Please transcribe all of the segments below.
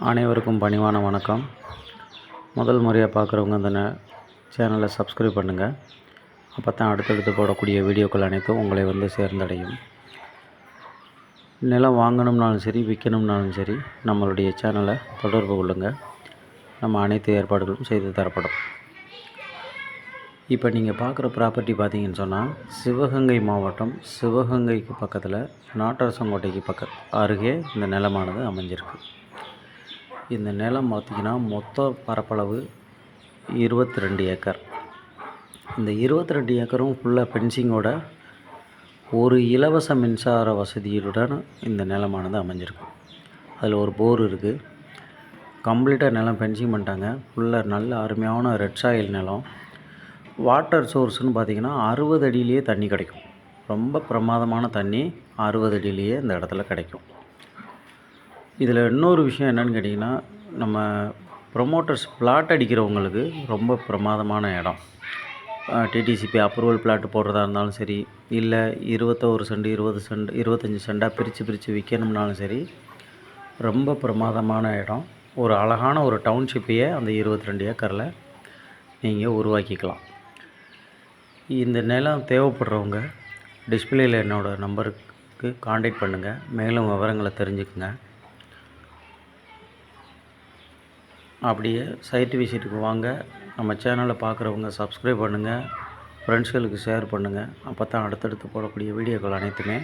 அனைவருக்கும் பணிவான வணக்கம். முதல் முறையாக பார்க்குறவங்க அந்த சேனலை சப்ஸ்கிரைப் பண்ணுங்கள். அப்போ தான் அடுத்தடுத்து போடக்கூடிய வீடியோக்கள் அனைத்தும் உங்களை வந்து சேர்ந்தடையும். நிலம் வாங்கணும்னாலும் சரி, விற்கணும்னாலும் சரி, நம்மளுடைய சேனலை தொடர்பு கொள்ளுங்கள். நம்ம அனைத்து ஏற்பாடுகளும் செய்து தரப்படும். இப்போ நீங்கள் பார்க்குற ப்ராப்பர்ட்டி பார்த்தீங்கன்னு சொன்னால், சிவகங்கை மாவட்டம், சிவகங்கைக்கு பக்கத்தில் நாட்டரசங்கோட்டைக்கு அருகே இந்த நிலமானது அமைஞ்சிருக்கு. இந்த நிலம் பார்த்திங்கன்னா மொத்த பரப்பளவு 22 ஏக்கர். இந்த 22 ஏக்கரும் ஃபுல்லாக ஃபென்சிங்கோட ஒரு இலவச மின்சார வசதியுடன் இந்த நிலமானது அமைஞ்சிருக்கு. அதில் ஒரு போர் இருக்குது. கம்ப்ளீட்டாக நிலம் ஃபென்சிங் பண்ணிட்டாங்க. ஃபுல்லாக நல்ல அருமையான ரெட் சாயில் நிலம். வாட்டர் சோர்ஸ்னு பார்த்திங்கன்னா 60 அடியிலேயே தண்ணி கிடைக்கும். ரொம்ப பிரமாதமான தண்ணி 60 அடியிலேயே இந்த இடத்துல கிடைக்கும். இதில் இன்னொரு விஷயம் என்னென்னு கேட்டிங்கன்னா, நம்ம ப்ரொமோட்டர்ஸ் பிளாட் அடிக்கிறவங்களுக்கு ரொம்ப பிரமாதமான இடம். டிடிசிபி அப்ரூவல் பிளாட் போடுறதா இருந்தாலும் சரி, இல்லை 21 சென்ட் 20 சென்ட் 25 சென்டாக பிரித்து விற்கணும்னாலும் சரி, ரொம்ப பிரமாதமான இடம். ஒரு அழகான ஒரு டவுன்ஷிப்பையே அந்த 22 ஏக்கரில் நீங்கள் உருவாக்கிக்கலாம். இந்த நிலம் தேவைப்படுறவங்க டிஸ்பிளேயில் என்னோடய நம்பருக்கு காண்டாக்ட் பண்ணுங்கள். மேலும் விவரங்களை தெரிஞ்சுக்குங்க. அப்படியே சைட்டு விசிட்டுக்கு வாங்க. நம்ம சேனலை பார்க்குறவங்க சப்ஸ்கிரைப் பண்ணுங்கள், ஃப்ரெண்ட்ஸ்களுக்கு ஷேர் பண்ணுங்கள். அப்போ தான் அடுத்தடுத்து போடக்கூடிய வீடியோக்கள் அனைத்துமே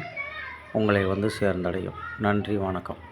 உங்களை வந்து சேர்ந்தடையும். நன்றி, வணக்கம்.